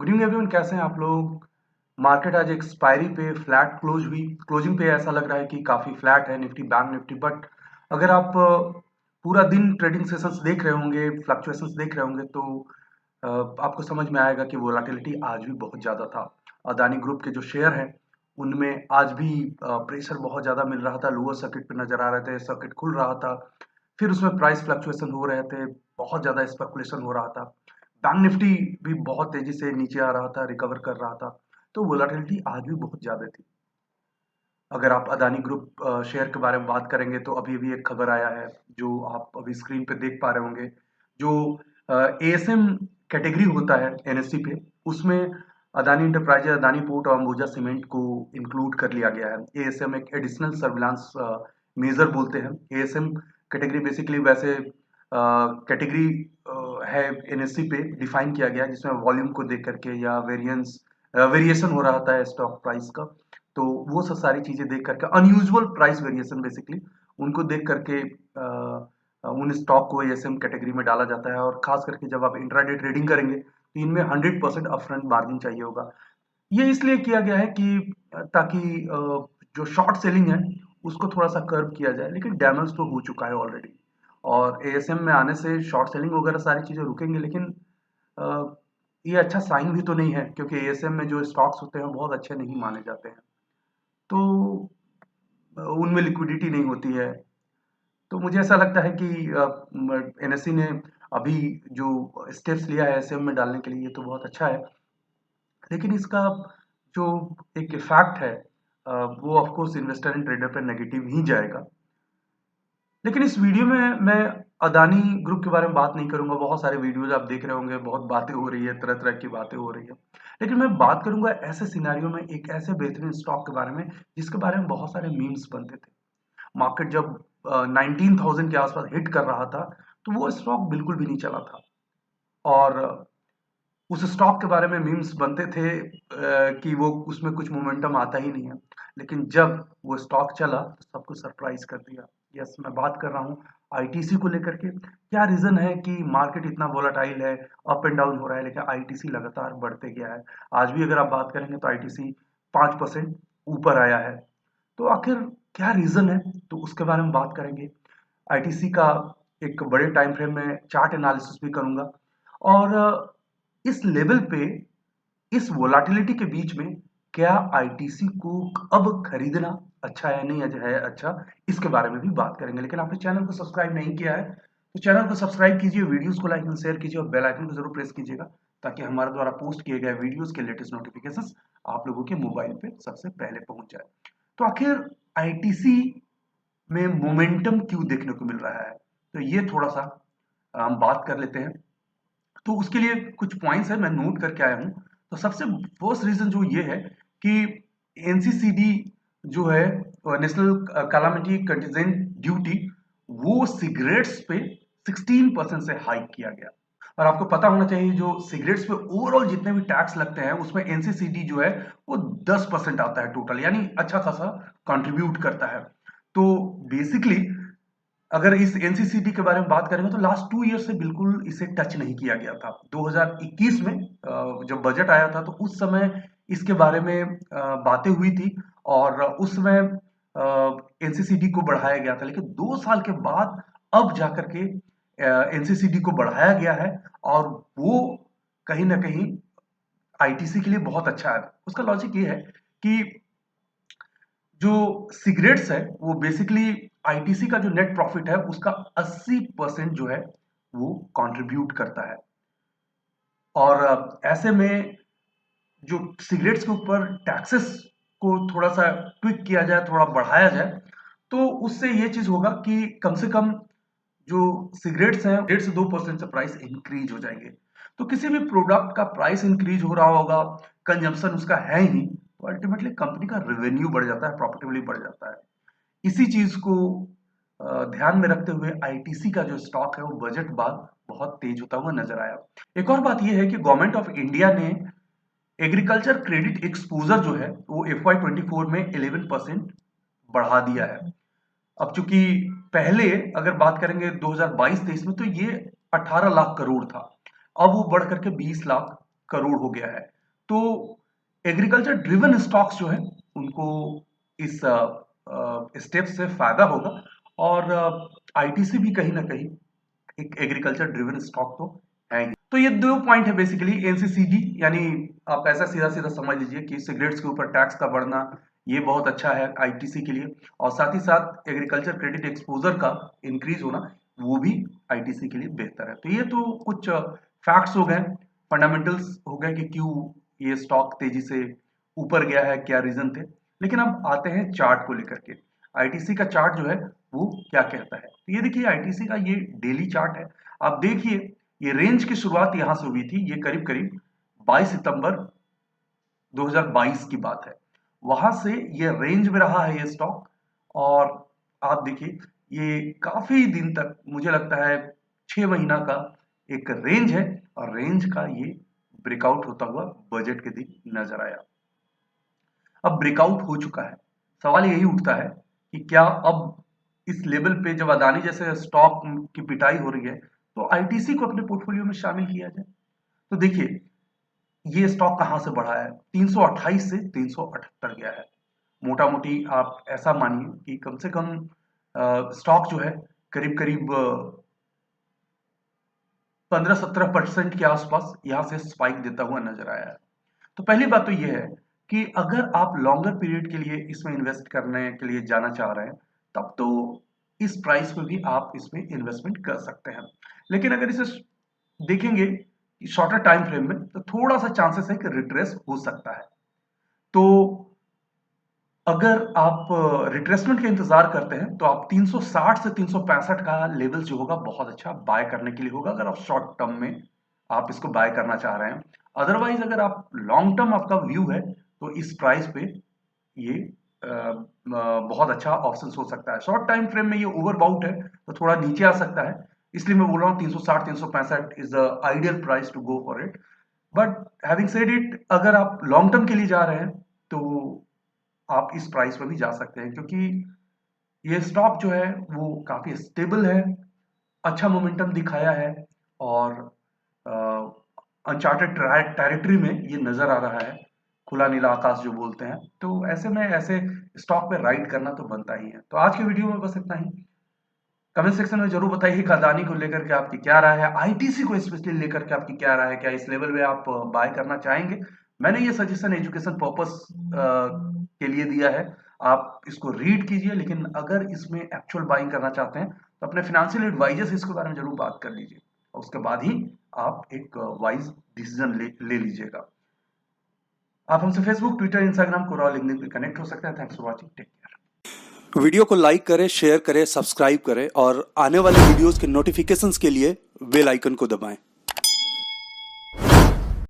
Good evening everyone, कैसे हैं आप लोग। मार्केट आज एक्सपायरी पे फ्लैट क्लोज हुई। क्लोजिंग पे ऐसा लग रहा है कि काफ़ी फ्लैट है निफ्टी बैंक निफ्टी। बट अगर आप पूरा दिन ट्रेडिंग सेशंस देख रहे होंगे, फ्लक्चुएशंस देख रहे होंगे, तो आपको समझ में आएगा कि वोलाटिलिटी आज भी बहुत ज़्यादा था। अदानी ग्रुप के जो शेयर हैं उनमें आज भी प्रेशर बहुत ज़्यादा मिल रहा था। लोअर सर्किट पे नज़र आ रहे थे, सर्किट खुल रहा था, फिर उसमें प्राइस फ्लक्चुएशन हो रहे थे, बहुत ज़्यादा स्पेकुलेशन हो रहा था। बैंक निफ्टी भी बहुत तेजी से नीचे आ रहा था, रिकवर कर रहा था। तो वोलाटिलिटी आज भी बहुत ज़्यादा थी। अगर आप अदानी ग्रुप शेयर के बारे में बात करेंगे तो अभी-अभी एक खबर आया है, जो आप अभी स्क्रीन पे देख पा रहे होंगे। जो एएसएम कैटेगरी होता है एनएससी पे, उसमें अदानी एंटरप्राइजेज, अदानी पोर्ट और अंबुजा सीमेंट को इंक्लूड कर लिया गया है। एएसएम एक एडिशनल सर्विलांस मेजर बोलते हैं। एएसएम कैटेगरी बेसिकली वैसे कैटेगरी है एनएससी पे डिफाइन किया गया है, जिसमें वॉल्यूम को देख करके या वेरिएशन हो रहा था स्टॉक प्राइस का। तो वो सब सारी चीजें देख करके अनयूजुअल प्राइस वेरिएशन बेसिकली उनको देख करके उन स्टॉक को एएसएम कैटेगरी में डाला जाता है। और खास करके जब आप इंट्राडे ट्रेडिंग करेंगे तो इनमें 100% अपफ्रंट मार्जिन चाहिए होगा। ये इसलिए किया गया है कि ताकि जो शॉर्ट सेलिंग है उसको थोड़ा सा कर्व किया जाए, लेकिन डैमेज तो हो चुका है ऑलरेडी। और एएसएम में आने से शॉर्ट सेलिंग वगैरह सारी चीजें रुकेंगी, लेकिन अ, ये अच्छा साइन भी तो नहीं है, क्योंकि एएसएम में जो स्टॉक्स होते हैं बहुत अच्छे नहीं माने जाते हैं। तो उनमें लिक्विडिटी नहीं होती है। तो मुझे ऐसा लगता है कि एनएससी ने अभी जो स्टेप्स लिया है एएसएम में डालने के लिए, ये तो बहुत अच्छा है। लेकिन इसका जो एक इफेक्ट है वो of course investor and trader पे नेगेटिव ही जाएगा। लेकिन इस वीडियो में मैं अदानी ग्रुप के बारे में बात नहीं करूंगा। बहुत सारे वीडियोज आप देख रहे होंगे, बहुत बातें हो रही है, तरह तरह की बातें हो रही है। लेकिन मैं बात करूंगा ऐसे सिनेरियो में एक ऐसे बेहतरीन स्टॉक के बारे में जिसके बारे में बहुत सारे मीम्स बनते थे। मार्केट जब 19,000 के आसपास हिट कर रहा था तो वो स्टॉक बिल्कुल भी नहीं चला था। और उस स्टॉक के बारे में मीम्स बनते थे कि वो उसमें कुछ मोमेंटम आता ही नहीं है। लेकिन जब वो स्टॉक चला तो सबको सरप्राइज कर दिया। यस, मैं बात कर रहा हूँ आईटीसी को लेकर के। क्या रीजन है कि मार्केट इतना वोलाटाइल है, अप एंड डाउन हो रहा है, लेकिन आईटीसी लगातार बढ़ते गया है। आज भी अगर आप बात करेंगे तो आईटीसी 5% ऊपर आया है। तो आखिर क्या रीजन है, तो उसके बारे में बात करेंगे। आईटीसी का एक बड़े टाइम फ्रेम में चार्ट एनालिसिस भी करूंगा। और इस लेवल पे, इस वोलाटिलिटी के बीच में क्या आईटीसी को अब खरीदना अच्छा है, नहीं है अच्छा, इसके बारे में भी बात करेंगे। लेकिन आपने चैनल को सब्सक्राइब नहीं किया है तो चैनल को सब्सक्राइब कीजिए, वीडियोस को लाइक एंड शेयर कीजिए और बेल आइकन को जरूर प्रेस कीजिएगा, ताकि हमारे द्वारा पोस्ट किए गए वीडियोस के लेटेस्ट नोटिफिकेशंस आप लोगों के मोबाइल पे सबसे पहले पहुंच जाए। तो आखिर आईटीसी में मोमेंटम क्यों देखने को मिल रहा है, तो ये थोड़ा सा हम बात कर लेते हैं। तो उसके लिए कुछ पॉइंट्स है, मैं नोट करके आया हूं। तो सबसे फर्स्ट रीजन जो ये है कि एनसीसीडी जो है, नेशनल कैलामिटी कंटिजेंट ड्यूटी, वो सिगरेट्स पे 16% से हाइक किया गया। और आपको पता होना चाहिए जो सिगरेट्स पे ओवरऑल जितने भी टैक्स लगते हैं उसमें एनसीसीडी जो है वो 10% आता है टोटल, यानी अच्छा खासा कंट्रीब्यूट करता है। तो बेसिकली अगर इस एनसीसीटी के बारे में बात करेंगे तो लास्ट 2 ईयर से बिल्कुल इसे टच नहीं किया गया था। 2021 में जब बजट आया था तो उस समय इसके बारे में बातें हुई थी। और उस समय एनसीसीडी को बढ़ाया गया था, लेकिन 2 साल के बाद अब जाकर के एनसीसीडी को बढ़ाया गया है। और वो कहीं ना कहीं आईटीसी के लिए बहुत अच्छा है। उसका लॉजिक ये है कि जो सिगरेट्स है वो बेसिकली आईटीसी का जो नेट प्रॉफिट है उसका 80% जो है वो कंट्रीब्यूट करता है। और ऐसे में जो सिगरेट्स के ऊपर टैक्सेस को थोड़ा सा ट्विक किया जाए, थोड़ा बढ़ाया जाए, तो उससे ये चीज होगा कि कम से कम जो सिगरेट्स हैं 1.5 से 2% से प्राइस इंक्रीज हो जाएंगे। तो किसी भी प्रोडक्ट का प्राइस इंक्रीज हो रहा होगा, कंजम्पशन उसका है ही, तो अल्टीमेटली कंपनी का रेवेन्यू बढ़ जाता है, प्रॉफिटेबिलिटी बढ़ जाता है। इसी चीज को ध्यान में रखते हुए आईटीसी का जो स्टॉक है वो बजट बाद बहुत तेज होता हुआ नजर आया। एक और बात यह है कि गवर्नमेंट ऑफ इंडिया ने एग्रीकल्चर क्रेडिट एक्सपोजर जो है वो FY24 में 11% बढ़ा दिया है। अब चूंकि पहले अगर बात करेंगे 2022-23 में तो ये 18 लाख करोड़ था, अब वो बढ़ करके 20 लाख करोड़ हो गया है। तो एग्रीकल्चर ड्रिवन स्टॉक्स जो है उनको इस स्टेप से फायदा होगा, और आईटीसी भी कहीं ना कहीं एक एग्रीकल्चर ड्रिवन स्टॉक तो है ही। तो ये दो पॉइंट है बेसिकली एनसीसीजी, यानी आप ऐसा सीधा सीधा समझ लीजिए कि सिगरेट्स के ऊपर टैक्स का बढ़ना ये बहुत अच्छा है आईटीसी के लिए, और साथ ही साथ एग्रीकल्चर क्रेडिट एक्सपोजर का इंक्रीज होना वो भी आईटीसी के लिए बेहतर है। तो ये तो कुछ फैक्ट्स हो गए, फंडामेंटल्स हो गए कि क्यों ये स्टॉक तेजी से ऊपर गया है, क्या रीजन थे। लेकिन अब आते हैं चार्ट को लेकर के। आईटीसी का चार्ट जो है वो क्या कहता है, तो ये देखिए आईटीसी का ये डेली चार्ट है। आप देखिए ये रेंज की शुरुआत यहां से हुई थी, ये करीब करीब 22 सितंबर 2022 की बात है। वहां से ये रेंज में रहा है ये स्टॉक, और आप देखिए ये काफी दिन तक, मुझे लगता है 6 महीना का एक रेंज है, और रेंज का ये ब्रेकआउट होता हुआ बजट के दिन नजर आया। अब ब्रेकआउट हो चुका है, सवाल यही उठता है कि क्या अब इस लेवल पे जब अदानी जैसे स्टॉक की पिटाई हो रही है तो आईटीसी को अपने पोर्टफोलियो में शामिल किया जाए। तो देखिए ये स्टॉक कहां से बढ़ा है, 328 से 378 गया है। मोटा मोटी आप ऐसा मानिए कि कम से कम स्टॉक जो है करीब करीब 15-17% के आसपास यहां से स्पाइक देता हुआ नजर आया है। तो पहली बात तो यह है कि अगर आप लॉन्गर पीरियड के लिए इसमें इन्वेस्ट करने के लिए जाना चाह रहे हैं तब तो इस प्राइस पे भी आप इसमें इन्वेस्टमेंट कर सकते हैं। लेकिन अगर इसे देखेंगे शॉर्टर टाइम फ्रेम में तो थोड़ा सा चांसेस है कि रिट्रेस हो सकता है। तो अगर आप रिट्रेसमेंट का इंतजार करते हैं तो आप 360 से 365 का लेवल जो होगा बहुत अच्छा बाय करने के लिए होगा, अगर आप शॉर्ट टर्म में आप इसको बाय करना चाह रहे हैं। अदरवाइज अगर आप लॉन्ग टर्म आपका व्यू है तो इस प्राइस पे ये बहुत अच्छा ऑप्शन हो सकता है। शॉर्ट टाइम फ्रेम में ये ओवरबाउट है तो थोड़ा नीचे आ सकता है, इसलिए मैं बोल रहा हूँ 360 365 is the ideal price to go for it. But having said it, अगर आप लॉन्ग टर्म के लिए जा रहे हैं तो आप इस प्राइस पर भी जा सकते हैं, क्योंकि ये स्टॉक जो है वो काफी स्टेबल है, अच्छा मोमेंटम दिखाया है, और अनचार्टेड टेरिटरी में ये नजर आ रहा है, खुला नीला आकाश जो बोलते हैं। तो ऐसे में ऐसे स्टॉक पे राइड करना तो बनता ही है। तो आज के वीडियो में बस इतना ही। कमेंट सेक्शन में जरूर बताइए कि अदानी को लेकर के आपकी क्या राय है, आईटीसी को स्पेशली लेकर के आपकी क्या राय है, क्या इस लेवल में आप बाय करना चाहेंगे। मैंने ये सजेशन एजुकेशन पर्पस के लिए दिया है, आप इसको रीड कीजिए, लेकिन अगर इसमें एक्चुअल बाइंग करना चाहते हैं तो अपने फाइनेंशियल एडवाइजर से इसके बारे में जरूर बात कर लीजिए, और उसके बाद ही आप एक वाइज डिसीजन ले लीजिएगा। आप हमसे Facebook, Twitter, Instagram, Quora, LinkedIn पे कनेक्ट हो सकते हैं। Thanks for watching, take care. Video को लाइक करें, शेयर करें, सब्सक्राइब करें और आने वाले वीडियोस के नोटिफिकेशंस के लिए बेल आइकन को दबाएं।